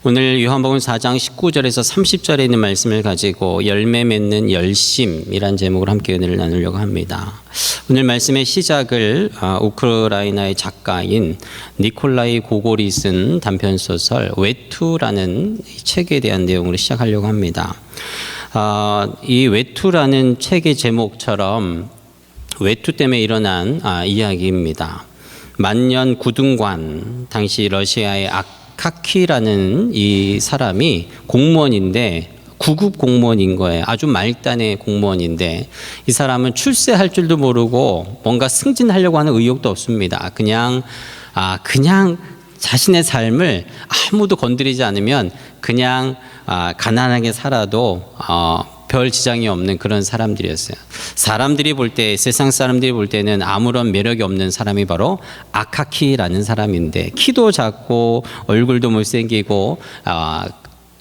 오늘 요한복음 4장 19절에서 30절에 있는 말씀을 가지고 열매 맺는 열심이란 제목으로 함께 은혜를 나누려고 합니다. 오늘 말씀의 시작을 우크라이나의 작가인 니콜라이 고골이 쓴 단편소설 외투라는 책에 대한 내용으로 시작하려고 합니다. 이 외투라는 책의 제목처럼 외투 때문에 일어난 이야기입니다. 만년 구등관, 당시 러시아의 아카키라는 이 사람이 공무원인데 9급 공무원인 거예요. 아주 말단의 공무원인데 이 사람은 출세할 줄도 모르고 뭔가 승진하려고 하는 의욕도 없습니다. 그냥 자신의 삶을 아무도 건드리지 않으면 그냥 가난하게 살아도 별 지장이 없는 그런 사람들이었어요. 사람들이 볼 때, 세상 사람들이 볼 때는 아무런 매력이 없는 사람이 바로 아카키라는 사람인데, 키도 작고 얼굴도 못생기고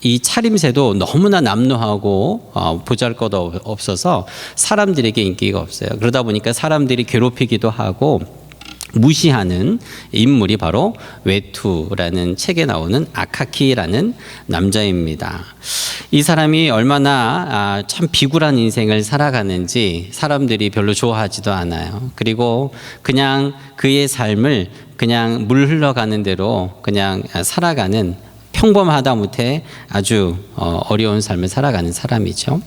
이 차림새도 너무나 남루하고 보잘것 없어서 사람들에게 인기가 없어요. 그러다 보니까 사람들이 괴롭히기도 하고 무시하는 인물이 바로 외투라는 책에 나오는 아카키라는 남자입니다. 이 사람이 얼마나 참 비굴한 인생을 살아가는지 사람들이 별로 좋아하지도 않아요. 그리고 그냥 그의 삶을 그냥 물 흘러가는 대로 그냥 살아가는, 평범하다 못해 아주 어려운 삶을 살아가는 사람이죠.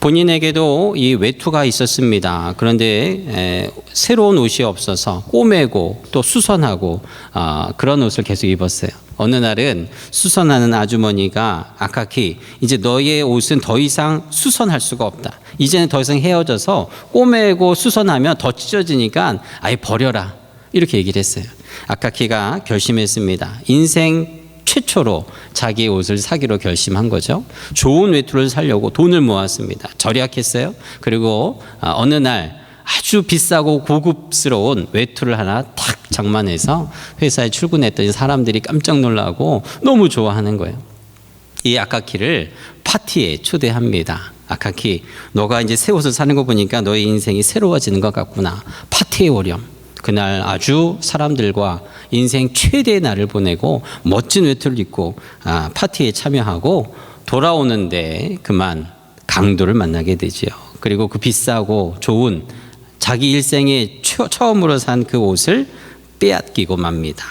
본인에게도 이 외투가 있었습니다. 그런데 새로운 옷이 없어서 꼬매고 또 수선하고 그런 옷을 계속 입었어요. 어느 날은 수선하는 아주머니가 아카키, 이제 너의 옷은 더 이상 수선할 수가 없다. 이제는 더 이상 헤어져서 꼬매고 수선하면 더 찢어지니까 아예 버려라. 이렇게 얘기를 했어요. 아카키가 결심했습니다. 인생 최초로 자기의 옷을 사기로 결심한 거죠. 좋은 외투를 사려고 돈을 모았습니다. 절약했어요. 그리고 어느 날 아주 비싸고 고급스러운 외투를 하나 탁 장만해서 회사에 출근했더니 사람들이 깜짝 놀라고 너무 좋아하는 거예요. 이 아카키를 파티에 초대합니다. 아카키, 너가 이제 새 옷을 사는 거 보니까 너의 인생이 새로워지는 것 같구나. 파티에 오렴. 그날 아주 사람들과 인생 최대의 날을 보내고 멋진 외투를 입고 파티에 참여하고 돌아오는데 그만 강도를 만나게 되지요. 그리고 그 비싸고 좋은 자기 일생에 처음으로 산 그 옷을 빼앗기고 맙니다.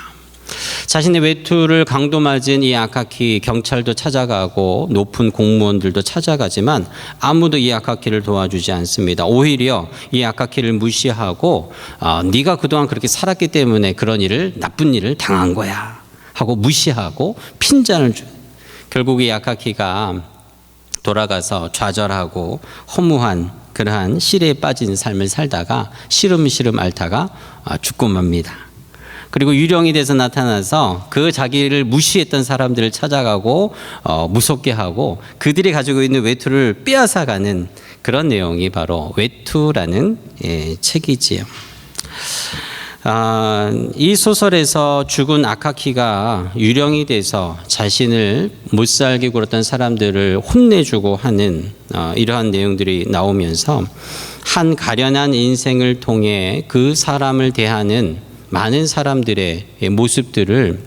자신의 외투를 강도 맞은 이 아카키, 경찰도 찾아가고 높은 공무원들도 찾아가지만 아무도 이 아카키를 도와주지 않습니다. 오히려 이 아카키를 무시하고 네가 그동안 그렇게 살았기 때문에 그런 일을, 나쁜 일을 당한 거야 하고 무시하고 핀잔을 줘요. 결국 이 아카키가 돌아가서 좌절하고 허무한 그러한 실에 빠진 삶을 살다가 시름시름 앓다가 죽고 맙니다. 그리고 유령이 돼서 나타나서 그 자기를 무시했던 사람들을 찾아가고 무섭게 하고 그들이 가지고 있는 외투를 빼앗아가는 그런 내용이 바로 외투라는 책이지요. 이 소설에서 죽은 아카키가 유령이 돼서 자신을 못 살게 굴었던 사람들을 혼내주고 하는 이러한 내용들이 나오면서 한 가련한 인생을 통해 그 사람을 대하는 많은 사람들의 모습들을,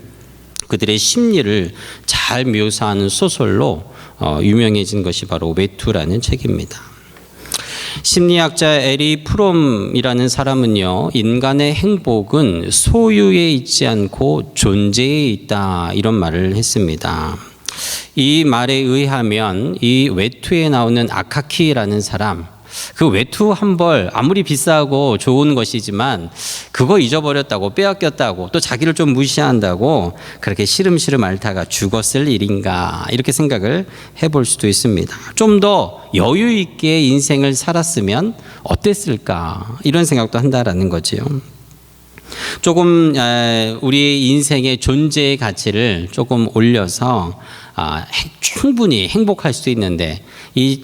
그들의 심리를 잘 묘사하는 소설로 유명해진 것이 바로 외투라는 책입니다. 심리학자 에리 프롬이라는 사람은요, 인간의 행복은 소유에 있지 않고 존재에 있다, 이런 말을 했습니다. 이 말에 의하면 이 외투에 나오는 아카키라는 사람, 그 외투 한 벌 아무리 비싸고 좋은 것이지만 그거 잊어버렸다고, 빼앗겼다고, 또 자기를 좀 무시한다고 그렇게 시름시름 앓다가 죽었을 일인가, 이렇게 생각을 해볼 수도 있습니다. 좀 더 여유 있게 인생을 살았으면 어땠을까, 이런 생각도 한다라는 거지요. 조금 우리의 인생의 존재의 가치를 조금 올려서 충분히 행복할 수도 있는데, 이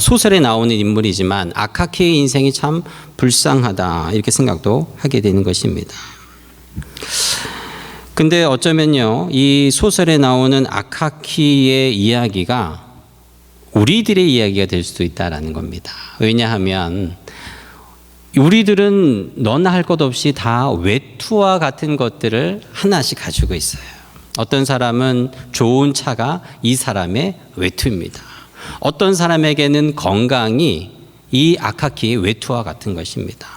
소설에 나오는 인물이지만 아카키의 인생이 참 불쌍하다, 이렇게 생각도 하게 되는 것입니다. 근데 어쩌면요, 이 소설에 나오는 아카키의 이야기가 우리들의 이야기가 될 수도 있다라는 겁니다. 왜냐하면 우리들은 너나 할 것 없이 다 외투와 같은 것들을 하나씩 가지고 있어요. 어떤 사람은 좋은 차가 이 사람의 외투입니다. 어떤 사람에게는 건강이 이 아카키의 외투와 같은 것입니다.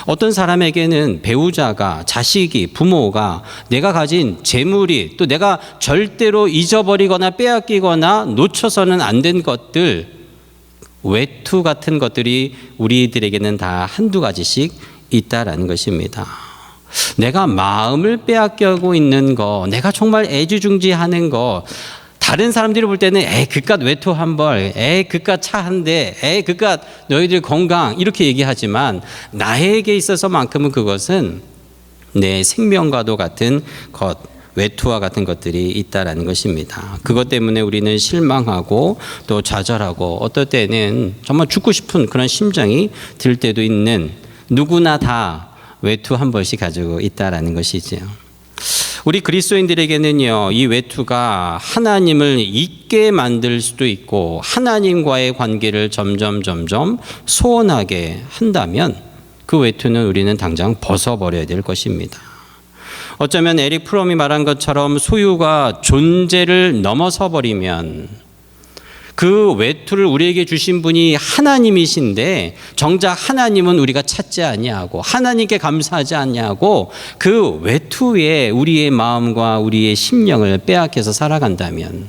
어떤 사람에게는 배우자가, 자식이, 부모가 내가 가진 재물이, 또 내가 절대로 잊어버리거나 빼앗기거나 놓쳐서는 안 된 것들, 외투 같은 것들이 우리들에게는 다 한두 가지씩 있다라는 것입니다. 내가 마음을 빼앗겨고 있는 거, 내가 정말 애지중지하는 거, 다른 사람들이 볼 때는 그깟 외투 한 벌, 그깟 차 한 대, 그깟 너희들 건강 이렇게 얘기하지만 나에게 있어서만큼은 그것은 내 생명과도 같은 것, 외투와 같은 것들이 있다라는 것입니다. 그것 때문에 우리는 실망하고 또 좌절하고 어떨 때는 정말 죽고 싶은 그런 심정이 들 때도 있는, 누구나 다 외투 한 벌씩 가지고 있다라는 것이죠. 우리 그리스도인들에게는요, 이 외투가 하나님을 잊게 만들 수도 있고 하나님과의 관계를 점점 소원하게 한다면 그 외투는 우리는 당장 벗어버려야 될 것입니다. 어쩌면 에릭 프롬이 말한 것처럼 소유가 존재를 넘어서 버리면 그 외투를 우리에게 주신 분이 하나님이신데 정작 하나님은 우리가 찾지 아니하고 하나님께 감사하지 아니하고 그 외투에 우리의 마음과 우리의 심령을 빼앗겨서 살아간다면,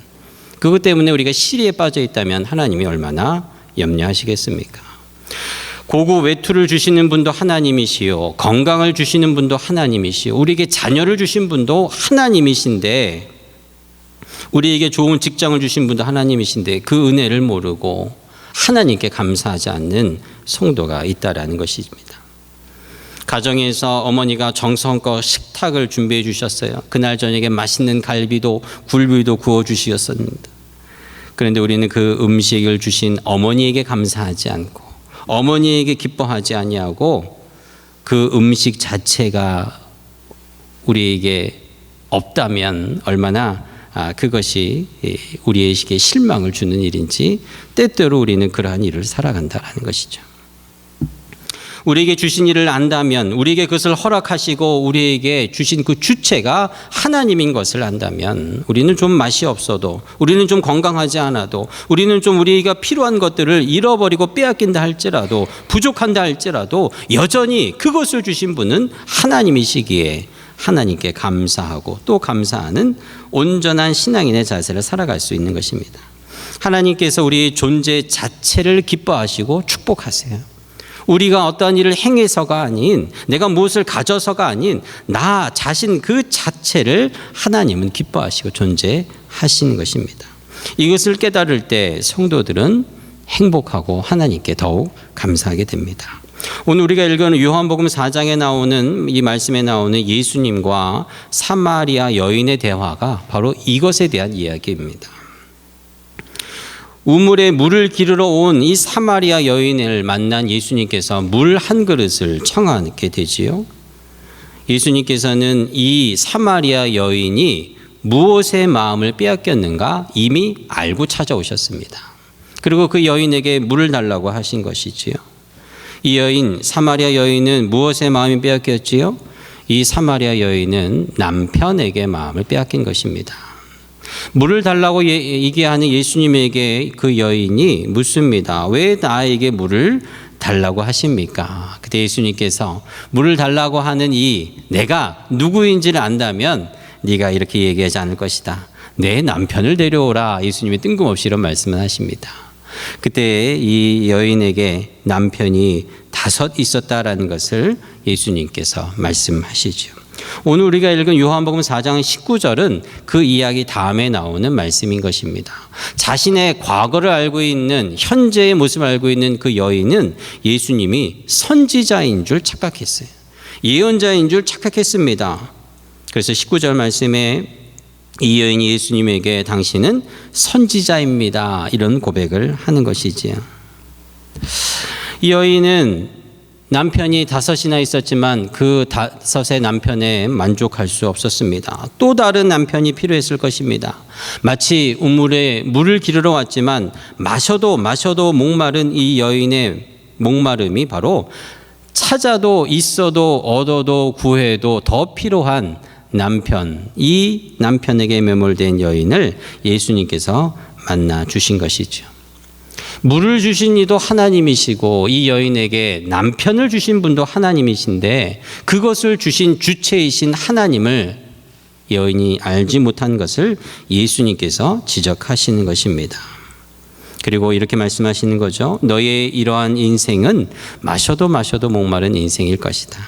그것 때문에 우리가 시리에 빠져 있다면 하나님이 얼마나 염려하시겠습니까? 고구 외투를 주시는 분도 하나님이시요, 건강을 주시는 분도 하나님이시요, 우리에게 자녀를 주신 분도 하나님이신데, 우리에게 좋은 직장을 주신 분도 하나님이신데 그 은혜를 모르고 하나님께 감사하지 않는 성도가 있다라는 것입니다. 가정에서 어머니가 정성껏 식탁을 준비해 주셨어요. 그날 저녁에 맛있는 갈비도 굴비도 구워 주셨습니다. 그런데 우리는 그 음식을 주신 어머니에게 감사하지 않고 어머니에게 기뻐하지 아니하고 그 음식 자체가 우리에게 없다면 얼마나 그것이 우리에게 실망을 주는 일인지, 때때로 우리는 그러한 일을 살아간다는 것이죠. 우리에게 주신 일을 안다면, 우리에게 그것을 허락하시고 우리에게 주신 그 주체가 하나님인 것을 안다면, 우리는 좀 맛이 없어도, 우리는 좀 건강하지 않아도, 우리는 좀 우리가 필요한 것들을 잃어버리고 빼앗긴다 할지라도, 부족한다 할지라도 여전히 그것을 주신 분은 하나님이시기에 하나님께 감사하고 또 감사하는 온전한 신앙인의 자세를 살아갈 수 있는 것입니다. 하나님께서 우리의 존재 자체를 기뻐하시고 축복하세요. 우리가 어떠한 일을 행해서가 아닌, 내가 무엇을 가져서가 아닌 나 자신 그 자체를 하나님은 기뻐하시고 존재하시는 것입니다. 이것을 깨달을 때 성도들은 행복하고 하나님께 더욱 감사하게 됩니다. 오늘 우리가 읽은 요한복음 4장에 나오는, 이 말씀에 나오는 예수님과 사마리아 여인의 대화가 바로 이것에 대한 이야기입니다. 우물에 물을 기르러 온 이 사마리아 여인을 만난 예수님께서 물 한 그릇을 청하게 되지요. 예수님께서는 이 사마리아 여인이 무엇의 마음을 빼앗겼는가 이미 알고 찾아오셨습니다. 그리고 그 여인에게 물을 달라고 하신 것이지요. 이 여인, 사마리아 여인은 무엇의 마음이 빼앗겼지요? 이 사마리아 여인은 남편에게 마음을 빼앗긴 것입니다. 물을 달라고 얘기하는 예수님에게 그 여인이 묻습니다. 왜 나에게 물을 달라고 하십니까? 그때 예수님께서 물을 달라고 하는 이 내가 누구인지를 안다면 네가 이렇게 얘기하지 않을 것이다. 내 남편을 데려오라. 예수님이 뜬금없이 이런 말씀을 하십니다. 그때 이 여인에게 남편이 5 있었다라는 것을 예수님께서 말씀하시죠. 오늘 우리가 읽은 요한복음 4장 19절은 그 이야기 다음에 나오는 말씀인 것입니다. 자신의 과거를 알고 있는, 현재의 모습을 알고 있는 그 여인은 예수님이 선지자인 줄 착각했어요. 예언자인 줄 착각했습니다. 그래서 19절 말씀에 이 여인이 예수님에게 당신은 선지자입니다. 이런 고백을 하는 것이지요. 이 여인은 남편이 5이나 있었지만 그 5의 남편에 만족할 수 없었습니다. 또 다른 남편이 필요했을 것입니다. 마치 우물에 물을 기르러 왔지만 마셔도 목마른 이 여인의 목마름이 바로 찾아도 있어도 얻어도 구해도 더 필요한 남편, 이 남편에게 매몰된 여인을 예수님께서 만나 주신 것이죠. 물을 주신 이도 하나님이시고 이 여인에게 남편을 주신 분도 하나님이신데 그것을 주신 주체이신 하나님을 여인이 알지 못한 것을 예수님께서 지적하시는 것입니다. 그리고 이렇게 말씀하시는 거죠. 너의 이러한 인생은 마셔도 목마른 인생일 것이다.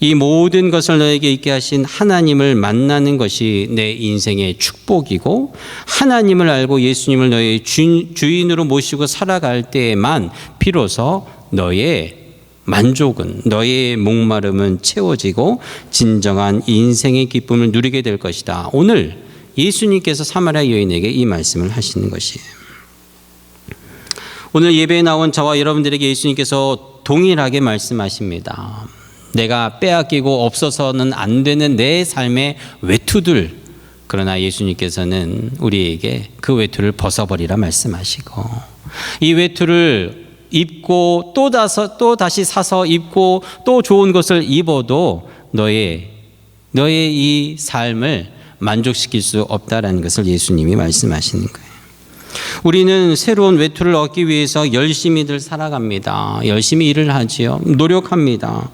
이 모든 것을 너에게 있게 하신 하나님을 만나는 것이 내 인생의 축복이고 하나님을 알고 예수님을 너의 주인으로 모시고 살아갈 때에만 비로소 너의 만족은, 너의 목마름은 채워지고 진정한 인생의 기쁨을 누리게 될 것이다. 오늘 예수님께서 사마리아 여인에게 이 말씀을 하시는 것이에요. 오늘 예배에 나온 저와 여러분들에게 예수님께서 동일하게 말씀하십니다. 내가 빼앗기고 없어서는 안 되는 내 삶의 외투들, 그러나 예수님께서는 우리에게 그 외투를 벗어버리라 말씀하시고 이 외투를 입고 또 다시 사서 입고 또 좋은 것을 입어도 너의 이 삶을 만족시킬 수 없다라는 것을 예수님이 말씀하시는 거예요. 우리는 새로운 외투를 얻기 위해서 열심히들 살아갑니다. 열심히 일을 하지요. 노력합니다.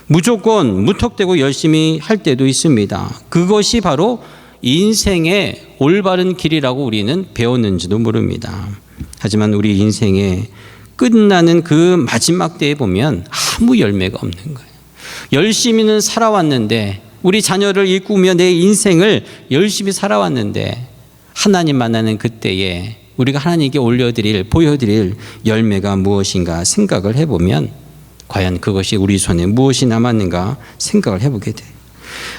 무조건 무턱대고 열심히 할 때도 있습니다. 그것이 바로 인생의 올바른 길이라고 우리는 배웠는지도 모릅니다. 하지만 우리 인생의 끝나는 그 마지막 때에 보면 아무 열매가 없는 거예요. 열심히는 살아왔는데 우리 자녀를 이꾸며 내 인생을 열심히 살아왔는데 하나님 만나는 그때에 우리가 하나님께 보여드릴 열매가 무엇인가 생각을 해보면 과연 그것이 우리 손에 무엇이 남았는가 생각을 해보게 돼요.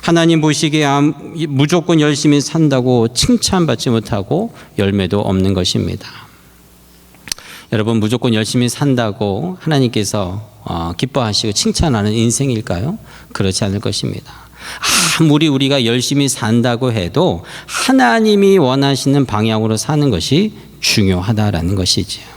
하나님 보시기에 무조건 열심히 산다고 칭찬받지 못하고 열매도 없는 것입니다. 여러분, 무조건 열심히 산다고 하나님께서 기뻐하시고 칭찬하는 인생일까요? 그렇지 않을 것입니다. 아무리 우리가 열심히 산다고 해도 하나님이 원하시는 방향으로 사는 것이 중요하다라는 것이지요.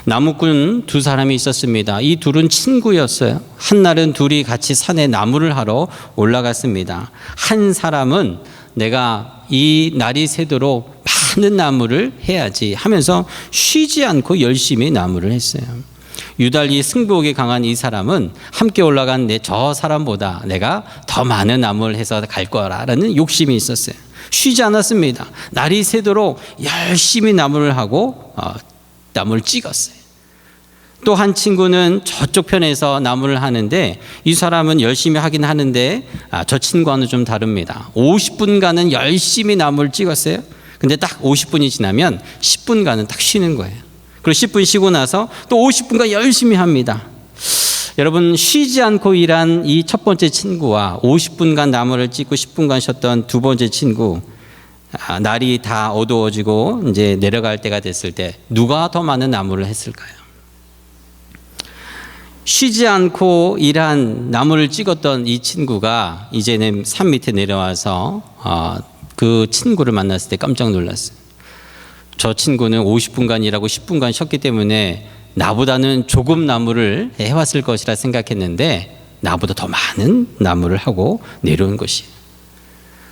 나무꾼 두 사람이 있었습니다. 이 둘은 친구였어요. 한날은 둘이 같이 산에 나무를 하러 올라갔습니다. 한 사람은 내가 이 날이 새도록 많은 나무를 해야지 하면서 쉬지 않고 열심히 나무를 했어요. 유달리 승부욕이 강한 이 사람은 함께 올라간 저 사람보다 내가 더 많은 나무를 해서 갈 거라는 욕심이 있었어요. 쉬지 않았습니다. 날이 새도록 열심히 나무를 하고 나무를 찍었어요. 또 한 친구는 저쪽 편에서 나무를 하는데 이 사람은 열심히 하긴 하는데 저 친구와는 좀 다릅니다. 50분간은 열심히 나무를 찍었어요. 근데 딱 50분이 지나면 10분간은 딱 쉬는 거예요. 그리고 10분 쉬고 나서 또 50분간 열심히 합니다. 여러분, 쉬지 않고 일한 이 첫 번째 친구와 50분간 나무를 찍고 10분간 쉬었던 두 번째 친구, 날이 다 어두워지고 이제 내려갈 때가 됐을 때 누가 더 많은 나무를 했을까요? 쉬지 않고 일한 나무를 찍었던 이 친구가 이제는 산 밑에 내려와서 그 친구를 만났을 때 깜짝 놀랐어요. 저 친구는 50분간 일하고 10분간 쉬었기 때문에 나보다는 조금 나무를 해왔을 것이라 생각했는데 나보다 더 많은 나무를 하고 내려온 것이에요.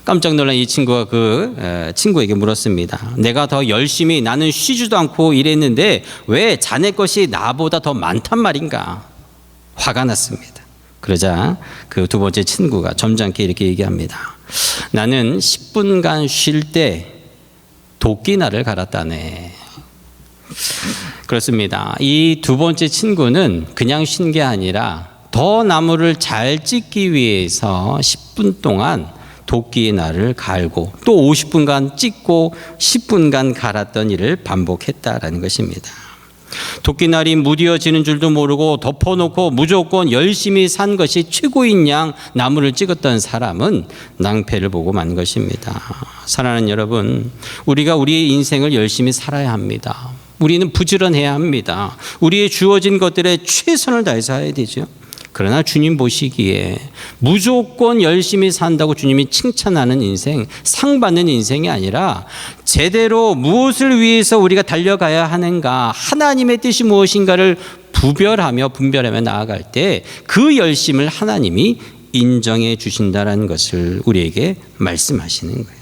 깜짝 놀란 이 친구가 그 친구에게 물었습니다. 내가 더 열심히 나는 쉬지도 않고 일했는데 왜 자네 것이 나보다 더 많단 말인가? 화가 났습니다. 그러자 그 두 번째 친구가 점잖게 이렇게 얘기합니다. 나는 10분간 쉴 때 도끼날을 갈았다네. 그렇습니다. 이 두 번째 친구는 그냥 쉰 게 아니라 더 나무를 잘 찍기 위해서 10분 동안 도끼의 날을 갈고 또 50분간 찍고 10분간 갈았던 일을 반복했다라는 것입니다. 도끼날이 무뎌지는 줄도 모르고 덮어놓고 무조건 열심히 산 것이 최고인 양 나무를 찍었던 사람은 낭패를 보고 만 것입니다. 사랑하는 여러분, 우리가 우리의 인생을 열심히 살아야 합니다. 우리는 부지런해야 합니다. 우리의 주어진 것들에 최선을 다해서 해야 되죠. 그러나 주님 보시기에 무조건 열심히 산다고 주님이 칭찬하는 인생, 상 받는 인생이 아니라 제대로 무엇을 위해서 우리가 달려가야 하는가, 하나님의 뜻이 무엇인가를 분별하며 나아갈 때 그 열심을 하나님이 인정해 주신다라는 것을 우리에게 말씀하시는 거예요.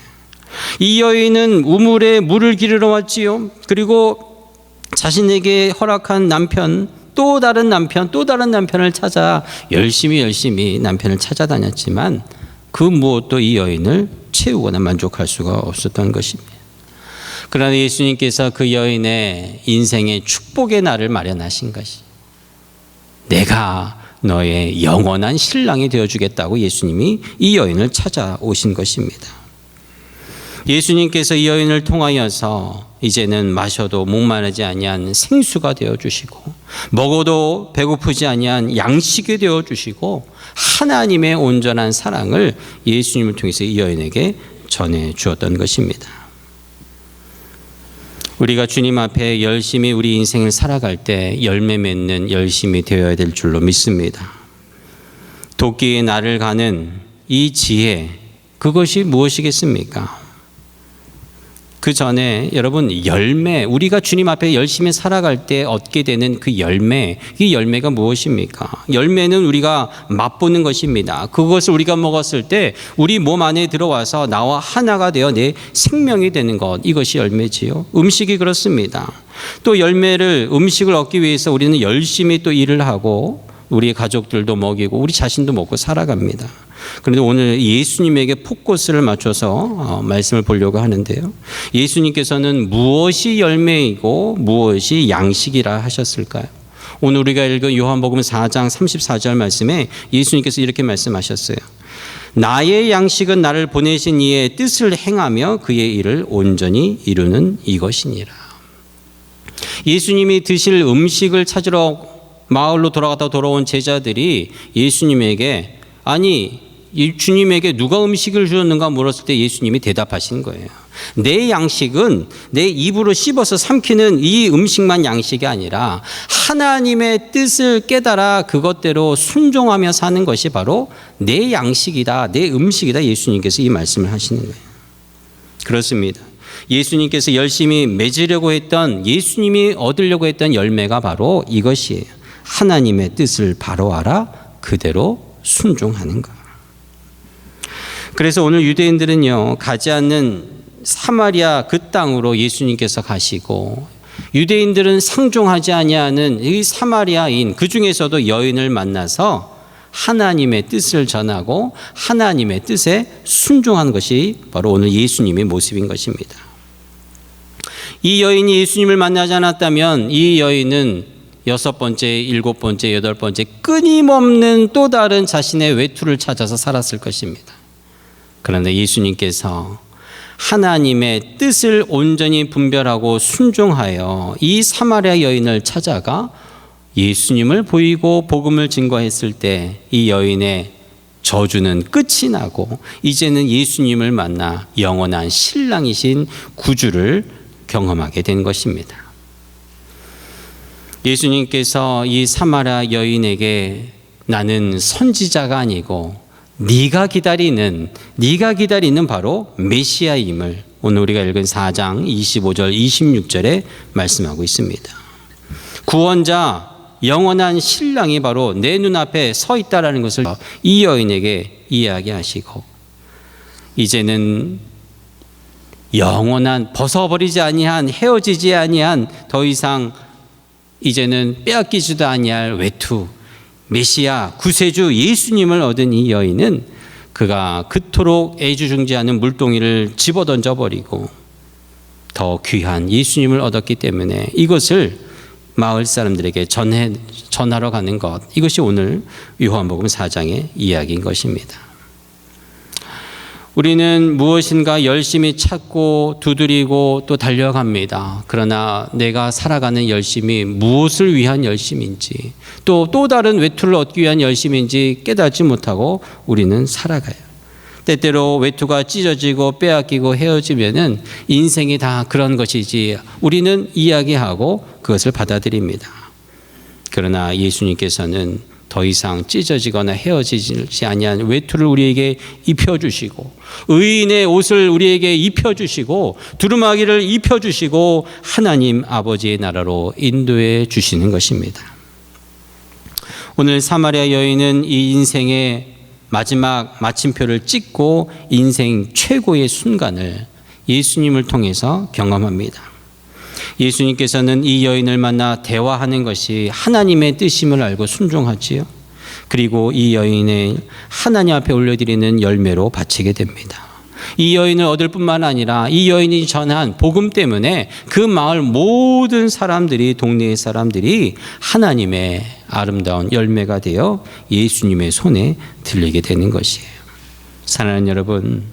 이 여인은 우물에 물을 기르러 왔지요. 그리고 자신에게 허락한 남편, 또 다른 남편을 찾아 열심히 남편을 찾아다녔지만 그 무엇도 이 여인을 채우거나 만족할 수가 없었던 것입니다. 그러나 예수님께서 그 여인의 인생의 축복의 날을 마련하신 것이, 내가 너의 영원한 신랑이 되어주겠다고 예수님이 이 여인을 찾아오신 것입니다. 예수님께서 이 여인을 통하여서 이제는 마셔도 목마르지 아니한 생수가 되어주시고, 먹어도 배고프지 아니한 양식이 되어주시고, 하나님의 온전한 사랑을 예수님을 통해서 이 여인에게 전해주었던 것입니다. 우리가 주님 앞에 열심히 우리 인생을 살아갈 때 열매 맺는 열심이 되어야 될 줄로 믿습니다. 도끼의 날을 가는 이 지혜, 그것이 무엇이겠습니까? 그 전에 여러분, 열매, 우리가 주님 앞에 열심히 살아갈 때 얻게 되는 그 열매, 이 열매가 무엇입니까? 열매는 우리가 맛보는 것입니다. 그것을 우리가 먹었을 때 우리 몸 안에 들어와서 나와 하나가 되어 내 생명이 되는 것, 이것이 열매지요. 음식이 그렇습니다. 또 열매를, 음식을 얻기 위해서 우리는 열심히 또 일을 하고 우리 가족들도 먹이고 우리 자신도 먹고 살아갑니다. 그런데 오늘 예수님에게 포커스를 맞춰서 말씀을 보려고 하는데요. 예수님께서는 무엇이 열매이고 무엇이 양식이라 하셨을까요? 오늘 우리가 읽은 요한복음 4장 34절 말씀에 예수님께서 이렇게 말씀하셨어요. 나의 양식은 나를 보내신 이의 뜻을 행하며 그의 일을 온전히 이루는 이것이니라. 예수님이 드실 음식을 찾으러 마을로 돌아온 제자들이 예수님에게, 아니 주님에게 누가 음식을 주었는가 물었을 때 예수님이 대답하신 거예요. 내 양식은 내 입으로 씹어서 삼키는 이 음식만 양식이 아니라 하나님의 뜻을 깨달아 그것대로 순종하며 사는 것이 바로 내 양식이다, 내 음식이다. 예수님께서 이 말씀을 하시는 거예요. 그렇습니다. 예수님께서 열심히 맺으려고 했던, 예수님이 얻으려고 했던 열매가 바로 이것이에요. 하나님의 뜻을 바로 알아 그대로 순종하는 것. 그래서 오늘 유대인들은요, 가지 않는 사마리아 그 땅으로 예수님께서 가시고, 유대인들은 상종하지 아니하는 이 사마리아인, 그 중에서도 여인을 만나서 하나님의 뜻을 전하고 하나님의 뜻에 순종하는 것이 바로 오늘 예수님의 모습인 것입니다. 이 여인이 예수님을 만나지 않았다면 이 여인은 6번째, 7번째, 8번째 끊임없는 또 다른 자신의 외투를 찾아서 살았을 것입니다. 그런데 예수님께서 하나님의 뜻을 온전히 분별하고 순종하여 이 사마리아 여인을 찾아가 예수님을 보이고 복음을 증거했을 때 이 여인의 저주는 끝이 나고 이제는 예수님을 만나 영원한 신랑이신 구주를 경험하게 된 것입니다. 예수님께서 이 사마리아 여인에게 나는 선지자가 아니고 네가 기다리는 바로 메시아임을 오늘 우리가 읽은 4장 25절 26절에 말씀하고 있습니다. 구원자, 영원한 신랑이 바로 내 눈앞에 서 있다라는 것을 이 여인에게 이야기하시고, 이제는 영원한, 벗어버리지 아니한, 헤어지지 아니한, 더 이상 이제는 빼앗기지도 아니할 외투, 메시아, 구세주 예수님을 얻은 이 여인은 그가 그토록 애주중지하는 물동이를 집어던져버리고 더 귀한 예수님을 얻었기 때문에 이것을 마을 사람들에게 전하러 가는 것, 이것이 오늘 요한복음 4장의 이야기인 것입니다. 우리는 무엇인가 열심히 찾고 두드리고 또 달려갑니다. 그러나 내가 살아가는 열심이 무엇을 위한 열심인지, 또 다른 외투를 얻기 위한 열심인지 깨닫지 못하고 우리는 살아가요. 때때로 외투가 찢어지고 빼앗기고 헤어지면은 인생이 다 그런 것이지 우리는 이야기하고 그것을 받아들입니다. 그러나 예수님께서는 더 이상 찢어지거나 헤어지지 아니한 외투를 우리에게 입혀주시고, 의인의 옷을 우리에게 입혀주시고, 두루마기를 입혀주시고 하나님 아버지의 나라로 인도해 주시는 것입니다. 오늘 사마리아 여인은 이 인생의 마지막 마침표를 찍고 인생 최고의 순간을 예수님을 통해서 경험합니다. 예수님께서는 이 여인을 만나 대화하는 것이 하나님의 뜻임을 알고 순종하지요. 그리고 이 여인을 하나님 앞에 올려드리는 열매로 바치게 됩니다. 이 여인을 얻을 뿐만 아니라 이 여인이 전한 복음 때문에 그 마을 모든 사람들이, 동네의 사람들이 하나님의 아름다운 열매가 되어 예수님의 손에 들리게 되는 것이에요. 사랑하는 여러분,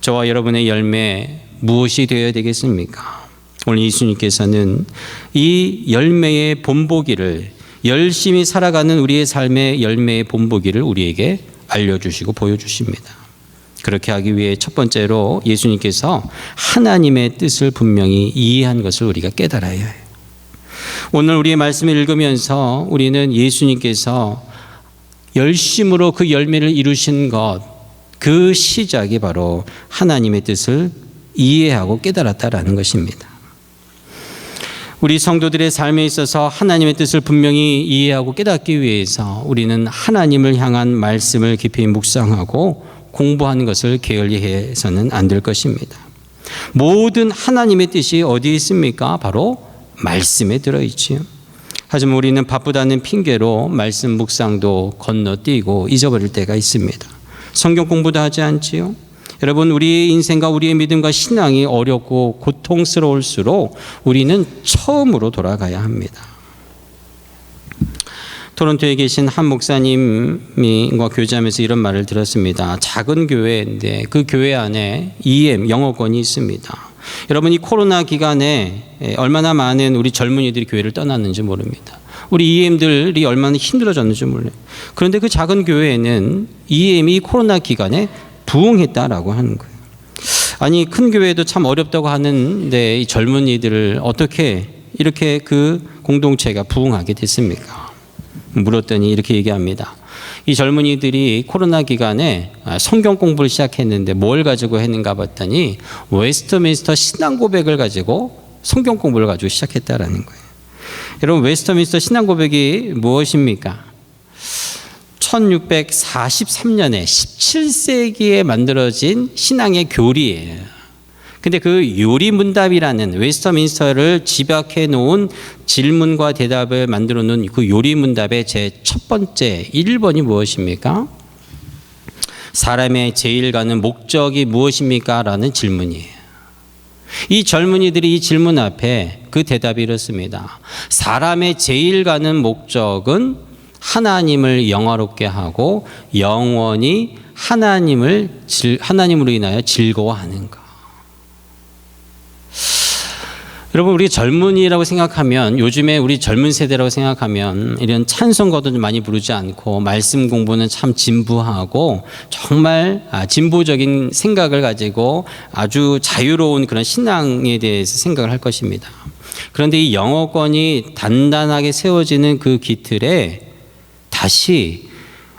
저와 여러분의 열매 무엇이 되어야 되겠습니까? 오늘 예수님께서는 이 열매의 본보기를, 열심히 살아가는 우리의 삶의 열매의 본보기를 우리에게 알려주시고 보여주십니다. 그렇게 하기 위해 첫 번째로 예수님께서 하나님의 뜻을 분명히 이해한 것을 우리가 깨달아야 해요. 오늘 우리의 말씀을 읽으면서 우리는 예수님께서 열심으로 그 열매를 이루신 것, 그 시작이 바로 하나님의 뜻을 이해하고 깨달았다라는 것입니다. 우리 성도들의 삶에 있어서 하나님의 뜻을 분명히 이해하고 깨닫기 위해서 우리는 하나님을 향한 말씀을 깊이 묵상하고 공부하는 것을 게을리 해서는 안 될 것입니다. 모든 하나님의 뜻이 어디에 있습니까? 바로 말씀에 들어있지요. 하지만 우리는 바쁘다는 핑계로 말씀 묵상도 건너뛰고 잊어버릴 때가 있습니다. 성경 공부도 하지 않지요. 여러분, 우리의 인생과 우리의 믿음과 신앙이 어렵고 고통스러울수록 우리는 처음으로 돌아가야 합니다. 토론토에 계신 한 목사님과 교제하면서 이런 말을 들었습니다. 작은 교회인데 그 교회 안에 EM 영어권이 있습니다. 여러분, 이 코로나 기간에 얼마나 많은 우리 젊은이들이 교회를 떠났는지 모릅니다. 우리 EM들이 얼마나 힘들어졌는지 몰라요. 그런데 그 작은 교회에는 EM이 코로나 기간에 부흥했다라고 하는 거예요. 아니, 큰 교회도 참 어렵다고 하는데 이 젊은이들을 어떻게 이렇게 그 공동체가 부흥하게 됐습니까? 물었더니 이렇게 얘기합니다. 이 젊은이들이 코로나 기간에 성경 공부를 시작했는데 뭘 가지고 했는가 봤더니 웨스트민스터 신앙 고백을 가지고 성경 공부를 가지고 시작했다라는 거예요. 여러분, 웨스트민스터 신앙 고백이 무엇입니까? 1643년에 17세기에 만들어진 신앙의 교리예요. 근데 그 요리문답이라는 웨스트민스터를 집약해 놓은 질문과 대답을 만들어 놓은 그 요리문답의 제 첫 번째 1번이 무엇입니까? 사람의 제일 가는 목적이 무엇입니까? 라는 질문이에요. 이 젊은이들이 이 질문 앞에 그 대답이 이렇습니다. 사람의 제일 가는 목적은 하나님을 영화롭게 하고 영원히 하나님으로 인하여 즐거워하는 것. 여러분, 우리 젊은이라고 생각하면, 요즘에 우리 젊은 세대라고 생각하면 이런 찬송가도 좀 많이 부르지 않고 말씀 공부는 참 진부하고 정말 진보적인 생각을 가지고 아주 자유로운 그런 신앙에 대해서 생각을 할 것입니다. 그런데 이 영어권이 단단하게 세워지는 그 기틀에 다시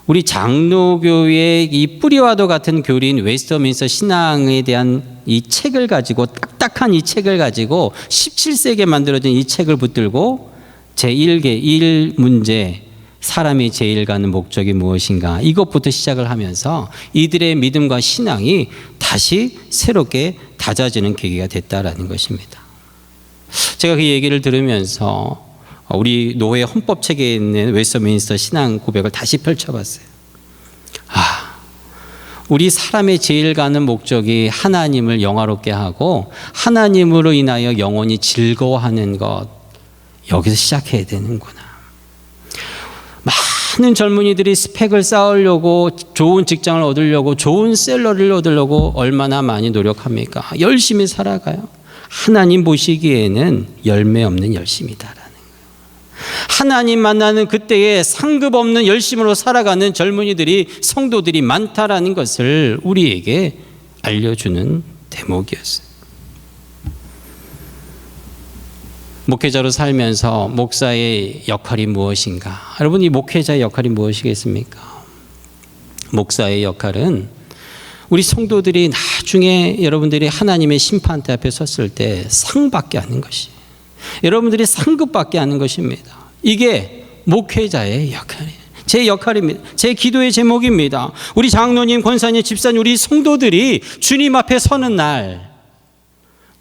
우리 장로교의 이 뿌리와도 같은 교리인 웨스트민스터 신앙에 대한 이 책을 가지고, 딱딱한 이 책을 가지고 17세기에 만들어진 이 책을 붙들고 제1개 1문제, 사람이 제일 가는 목적이 무엇인가, 이것부터 시작을 하면서 이들의 믿음과 신앙이 다시 새롭게 다져지는 계기가 됐다라는 것입니다. 제가 그 얘기를 들으면서 우리 노회 헌법책에 있는 웨스트민스터 신앙 고백을 다시 펼쳐봤어요. 우리 사람의 제일 가는 목적이 하나님을 영화롭게 하고 하나님으로 인하여 영원히 즐거워하는 것, 여기서 시작해야 되는구나. 많은 젊은이들이 스펙을 쌓으려고, 좋은 직장을 얻으려고, 좋은 샐러리를 얻으려고 얼마나 많이 노력합니까? 열심히 살아가요. 하나님 보시기에는 열매 없는 열심이다라는 거예요. 하나님 만나는 그때에 상급 없는 열심으로 살아가는 젊은이들이, 성도들이 많다라는 것을 우리에게 알려주는 대목이었어요. 목회자로 살면서 목사의 역할이 무엇인가? 여러분, 이 목회자의 역할이 무엇이겠습니까? 목사의 역할은 우리 성도들이 나중에 여러분들이 하나님의 심판대 앞에 섰을 때 상 받게 하는 것이, 여러분들이 상급 받게 하는 것입니다. 이게 목회자의 역할이에요. 제 역할입니다. 제 기도의 제목입니다. 우리 장로님, 권사님, 집사님, 우리 성도들이 주님 앞에 서는 날,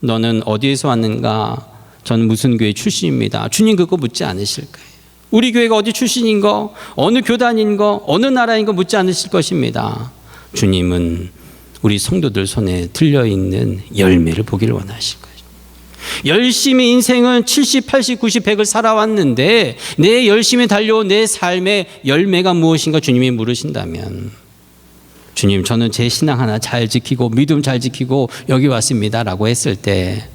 너는 어디에서 왔는가? 저는 무슨 교회 출신입니다. 주님 그거 묻지 않으실 거예요. 우리 교회가 어디 출신인 거, 어느 교단인 거, 어느 나라인 거 묻지 않으실 것입니다. 주님은 우리 성도들 손에 들려있는 열매를 보기를 원하실 거예요. 열심히 인생은 70, 80, 90, 100을 살아왔는데 내 열심히 달려온 내 삶의 열매가 무엇인가 주님이 물으신다면, 주님 저는 제 신앙 하나 잘 지키고 믿음 잘 지키고 여기 왔습니다 라고 했을 때,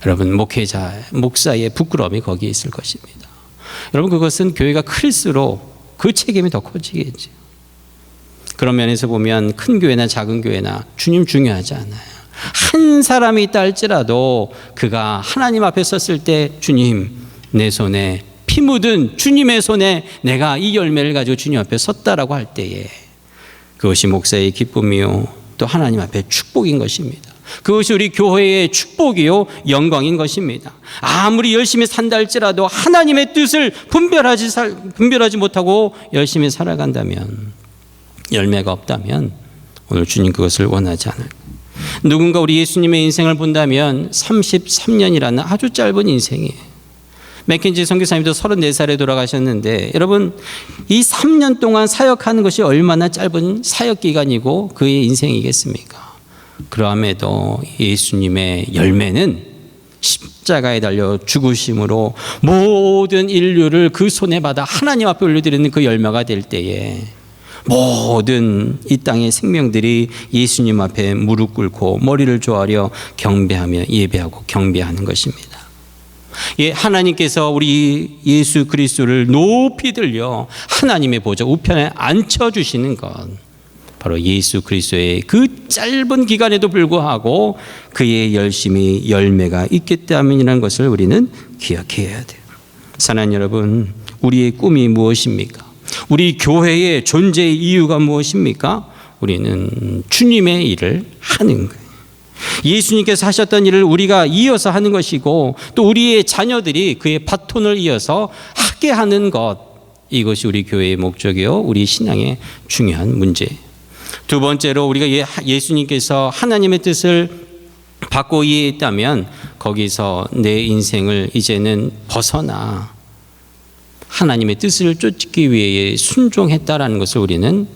여러분 목회자, 목사의 부끄러움이 거기에 있을 것입니다. 여러분 그것은 교회가 클수록 그 책임이 더 커지겠죠. 그런 면에서 보면 큰 교회나 작은 교회나 주님 중요하지 않아요. 한 사람이 있다 할지라도 그가 하나님 앞에 섰을 때, 주님 내 손에 피 묻은 주님의 손에 내가 이 열매를 가지고 주님 앞에 섰다라고 할 때에 그것이 목사의 기쁨이요 또 하나님 앞에 축복인 것입니다. 그것이 우리 교회의 축복이요 영광인 것입니다. 아무리 열심히 산다 할지라도 하나님의 뜻을 분별하지 못하고 열심히 살아간다면, 열매가 없다면 오늘 주님 그것을 원하지 않을 거예요. 누군가 우리 예수님의 인생을 본다면 33년이라는 아주 짧은 인생이에요. 맥켄지 선교사님도 34살에 돌아가셨는데, 여러분 이 3년 동안 사역하는 것이 얼마나 짧은 사역 기간이고 그의 인생이겠습니까? 그럼에도 예수님의 열매는 십자가에 달려 죽으심으로 모든 인류를 그 손에 받아 하나님 앞에 올려드리는 그 열매가 될 때에 모든 이 땅의 생명들이 예수님 앞에 무릎 꿇고 머리를 조아려 경배하며 예배하고 경배하는 것입니다. 예, 하나님께서 우리 예수 그리스도를 높이 들려 하나님의 보좌 우편에 앉혀주시는 것, 바로 예수 그리스도의 그 짧은 기간에도 불구하고 그의 열심히 열매가 있기 때문이라는 것을 우리는 기억해야 돼요. 사랑하는 여러분, 우리의 꿈이 무엇입니까? 우리 교회의 존재의 이유가 무엇입니까? 우리는 주님의 일을 하는 거예요. 예수님께서 하셨던 일을 우리가 이어서 하는 것이고, 또 우리의 자녀들이 그의 바톤을 이어서 하게 하는 것, 이것이 우리 교회의 목적이요 우리 신앙의 중요한 문제. 두 번째로, 우리가 예수님께서 하나님의 뜻을 받고 이해했다면 거기서 내 인생을 이제는 벗어나 하나님의 뜻을 쫓기 위해 순종했다라는 것을 우리는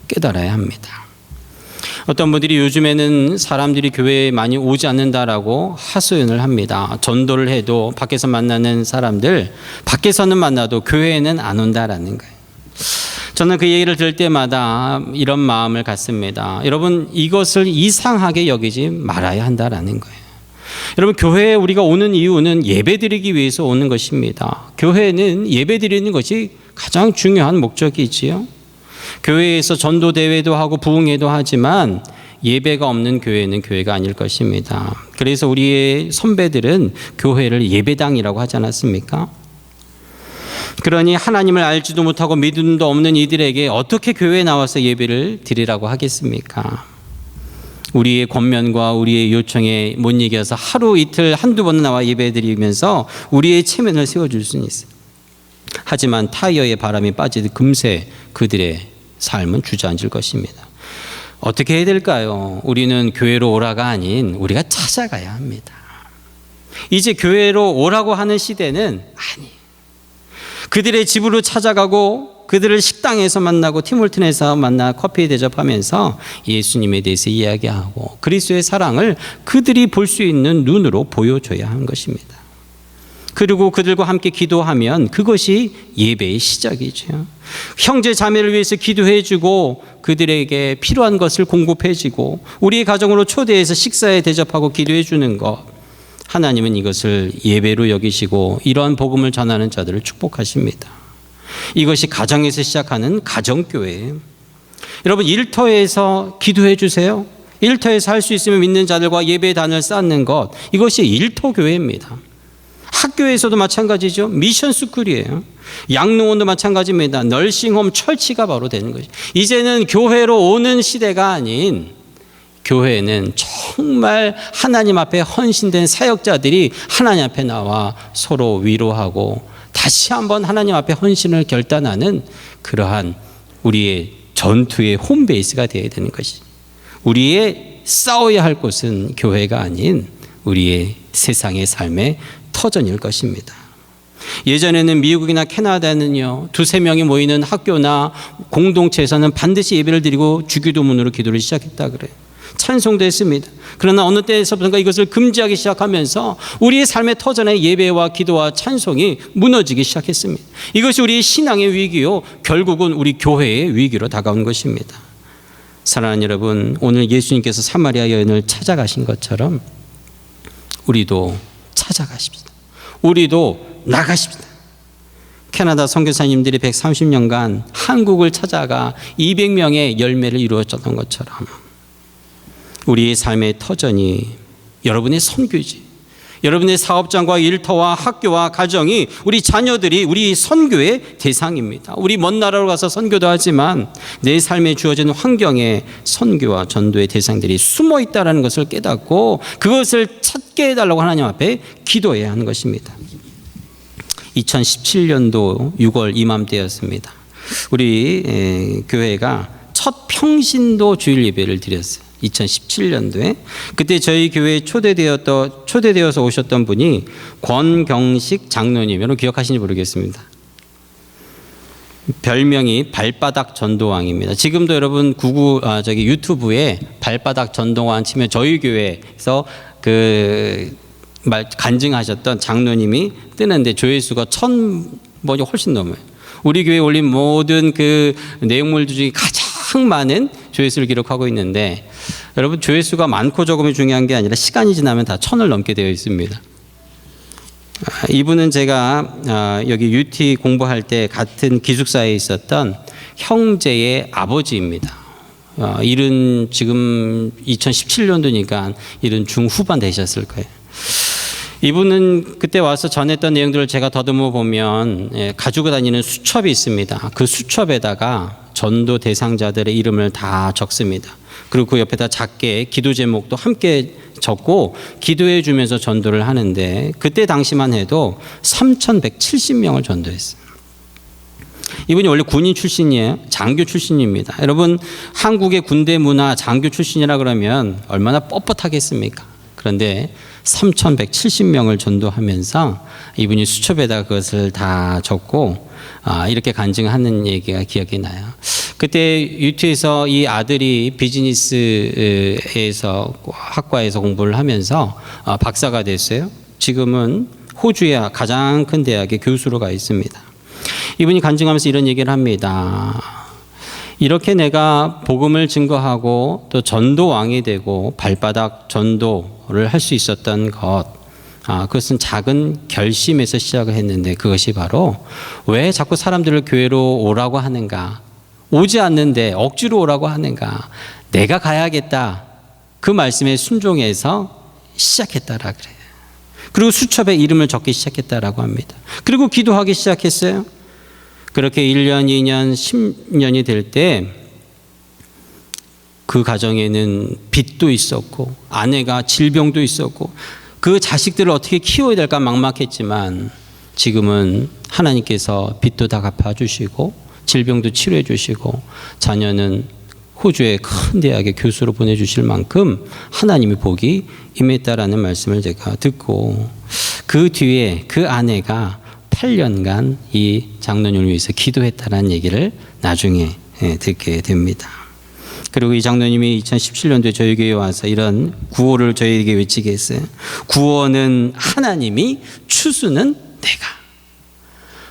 깨달아야 합니다. 어떤 분들이 요즘에는 사람들이 교회에 많이 오지 않는다라고 하소연을 합니다. 전도를 해도 밖에서 만나는 사람들, 밖에서는 만나도 교회에는 안 온다라는 거예요. 저는 그 얘기를 들을 때마다 이런 마음을 갖습니다. 여러분, 이것을 이상하게 여기지 말아야 한다라는 거예요. 여러분, 교회에 우리가 오는 이유는 예배드리기 위해서 오는 것입니다. 교회는 예배드리는 것이 가장 중요한 목적이지요. 교회에서 전도대회도 하고 부흥회도 하지만 예배가 없는 교회는 교회가 아닐 것입니다. 그래서 우리의 선배들은 교회를 예배당이라고 하지 않았습니까? 그러니 하나님을 알지도 못하고 믿음도 없는 이들에게 어떻게 교회에 나와서 예배를 드리라고 하겠습니까? 우리의 권면과 우리의 요청에 못 이겨서 하루 이틀 한두 번 나와 예배드리면서 우리의 체면을 세워줄 수는 있어요. 하지만 타이어에 바람이 빠지듯 금세 그들의 삶은 주저앉을 것입니다. 어떻게 해야 될까요? 우리는 교회로 오라가 아닌 우리가 찾아가야 합니다. 이제 교회로 오라고 하는 시대는 아니에요. 그들의 집으로 찾아가고 그들을 식당에서 만나고 팀홀튼에서 만나 커피 대접하면서 예수님에 대해서 이야기하고 그리스도의 사랑을 그들이 볼 수 있는 눈으로 보여줘야 하는 것입니다. 그리고 그들과 함께 기도하면 그것이 예배의 시작이죠. 형제 자매를 위해서 기도해주고 그들에게 필요한 것을 공급해주고 우리의 가정으로 초대해서 식사에 대접하고 기도해주는 것, 하나님은 이것을 예배로 여기시고 이러한 복음을 전하는 자들을 축복하십니다. 이것이 가정에서 시작하는 가정교회예요. 여러분, 일터에서 기도해 주세요. 일터에서 할 수 있으면 믿는 자들과 예배단을 쌓는 것, 이것이 일터교회입니다. 학교에서도 마찬가지죠. 미션 스쿨이에요. 양로원도 마찬가지입니다. 널싱홈, 철치가 바로 되는 것이죠. 이제는 교회로 오는 시대가 아닌, 교회는 정말 하나님 앞에 헌신된 사역자들이 하나님 앞에 나와 서로 위로하고 다시 한번 하나님 앞에 헌신을 결단하는 그러한 우리의 전투의 홈베이스가 되어야 되는 것이, 우리의 싸워야 할 곳은 교회가 아닌 우리의 세상의 삶의 터전일 것입니다. 예전에는 미국이나 캐나다는요, 2-3명이 모이는 학교나 공동체에서는 반드시 예배를 드리고 주기도문으로 기도를 시작했다 그래요. 찬송도 했습니다. 그러나 어느 때에서부터 이것을 금지하기 시작하면서 우리의 삶의 터전의 예배와 기도와 찬송이 무너지기 시작했습니다. 이것이 우리의 신앙의 위기요, 결국은 우리 교회의 위기로 다가온 것입니다. 사랑하는 여러분, 오늘 예수님께서 사마리아 여인을 찾아가신 것처럼 우리도 찾아가십시다. 우리도 나가십시다. 캐나다 선교사님들이 130년간 한국을 찾아가 200명의 열매를 이루어졌던 것처럼 우리의 삶의 터전이 여러분의 선교지, 여러분의 사업장과 일터와 학교와 가정이, 우리 자녀들이 우리 선교의 대상입니다. 우리 먼 나라로 가서 선교도 하지만 내 삶에 주어진 환경에 선교와 전도의 대상들이 숨어 있다는 것을 깨닫고 그것을 찾게 해달라고 하나님 앞에 기도해야 하는 것입니다. 2017년도 6월 이맘때였습니다. 우리 교회가 첫 평신도 주일 예배를 드렸어요. 2017년도에. 그때 저희 교회에 초대되어서 오셨던 분이 권경식 장로님, 여러분 기억하시는지 모르겠습니다. 별명이 발바닥 전도왕입니다. 지금도 여러분 유튜브에 발바닥 전도왕 치면 저희 교회에서 간증하셨던 장로님이 뜨는데 조회수가 1,000번이 훨씬 넘어요. 우리 교회에 올린 모든 그 내용물 중에 가장 많은 조회수를 기록하고 있는데, 여러분 조회수가 많고 적음이 중요한 게 아니라 시간이 지나면 다 1,000을 넘게 되어 있습니다. 이분은 제가 여기 UT 공부할 때 같은 기숙사에 있었던 형제의 아버지입니다. 일은 지금 2017년도니까 일은 중후반 되셨을 거예요. 이분은 그때 와서 전했던 내용들을 제가 더듬어 보면 가지고 다니는 수첩이 있습니다. 그 수첩에다가 전도 대상자들의 이름을 다 적습니다. 그리고 그 옆에다 작게 기도 제목도 함께 적고 기도해 주면서 전도를 하는데, 그때 당시만 해도 3,170명을 전도했어요. 이분이 원래 군인 출신이에요. 장교 출신입니다. 여러분, 한국의 군대 문화, 장교 출신이라 그러면 얼마나 뻣뻣하겠습니까? 그런데 3,170명을 전도하면서 이분이 수첩에다 그것을 다 적고 이렇게 간증하는 얘기가 기억이 나요. 그때 UT에서 이 아들이 비즈니스에서 학과에서 공부를 하면서 박사가 됐어요. 지금은 호주의 가장 큰 대학의 교수로 가 있습니다. 이분이 간증하면서 이런 얘기를 합니다. 이렇게 내가 복음을 증거하고 또 전도왕이 되고 발바닥 전도를 할 수 있었던 것, 그것은 작은 결심에서 시작을 했는데, 그것이 바로 왜 자꾸 사람들을 교회로 오라고 하는가, 오지 않는데 억지로 오라고 하는가, 내가 가야겠다, 그 말씀에 순종해서 시작했다라 그래요. 그리고 수첩에 이름을 적기 시작했다라고 합니다. 그리고 기도하기 시작했어요. 그렇게 1년, 2년, 10년이 될 때 그 가정에는 빚도 있었고 아내가 질병도 있었고 그 자식들을 어떻게 키워야 될까 막막했지만, 지금은 하나님께서 빚도 다 갚아주시고 질병도 치료해 주시고 자녀는 호주의 큰 대학의 교수로 보내주실 만큼 하나님의 복이 임했다라는 말씀을 제가 듣고, 그 뒤에 그 아내가 8년간 이 장로님을 위해서 기도했다라는 얘기를 나중에 듣게 됩니다. 그리고 이 장로님이 2017년도에 저희 교회에 와서 이런 구호를 저희에게 외치게 했어요. 구원은 하나님이, 추수는 내가.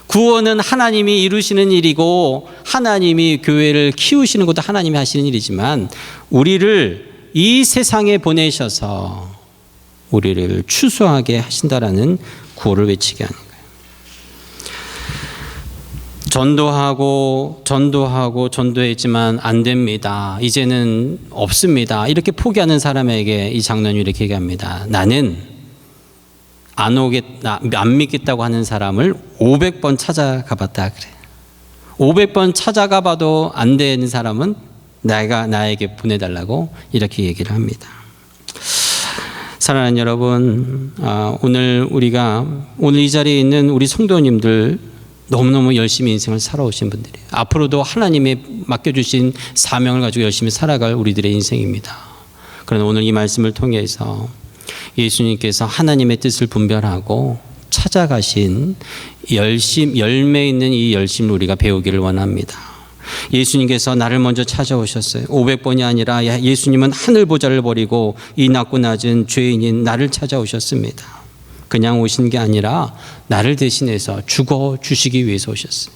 구원은 하나님이 이루시는 일이고 하나님이 교회를 키우시는 것도 하나님이 하시는 일이지만, 우리를 이 세상에 보내셔서 우리를 추수하게 하신다라는 구호를 외치게 하는 거예요. 전도했지만 안 됩니다. 이제는 없습니다. 이렇게 포기하는 사람에게 이 장로님이 이렇게 얘기합니다. 나는 안 믿겠다고 하는 사람을 500번 찾아가 봤다 그래. 500번 찾아가 봐도 안 되는 사람은 나에게 보내달라고 이렇게 얘기를 합니다. 사랑하는 여러분, 오늘 이 자리에 있는 우리 성도님들 너무너무 열심히 인생을 살아오신 분들이에요. 앞으로도 하나님의 맡겨주신 사명을 가지고 열심히 살아갈 우리들의 인생입니다. 그러나 오늘 이 말씀을 통해서 예수님께서 하나님의 뜻을 분별하고 찾아가신 열매 있는 이 열심을 우리가 배우기를 원합니다. 예수님께서 나를 먼저 찾아오셨어요. 500번이 아니라 예수님은 하늘 보좌를 버리고 이 낮고 낮은 죄인인 나를 찾아오셨습니다. 그냥 오신 게 아니라 나를 대신해서 죽어 주시기 위해서 오셨어요.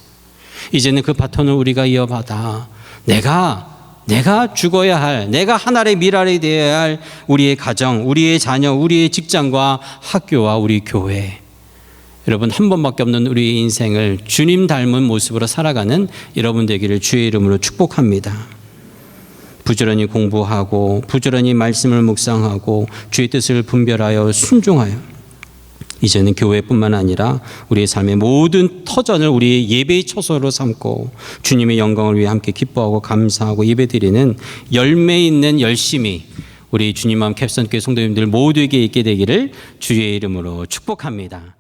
이제는 그 바톤을 우리가 이어받아 내가 죽어야 할, 내가 하나의 미랄이 되어야 할 우리의 가정, 우리의 자녀, 우리의 직장과 학교와 우리 교회, 여러분 한 번밖에 없는 우리의 인생을 주님 닮은 모습으로 살아가는 여러분 되기를 주의 이름으로 축복합니다. 부지런히 공부하고 부지런히 말씀을 묵상하고 주의 뜻을 분별하여 순종하여 이제는 교회뿐만 아니라 우리의 삶의 모든 터전을 우리의 예배의 처소로 삼고 주님의 영광을 위해 함께 기뻐하고 감사하고 예배드리는 열매 있는 열심이 우리 주님 마음 캡슨교회 성도님들 모두에게 있게 되기를 주의 이름으로 축복합니다.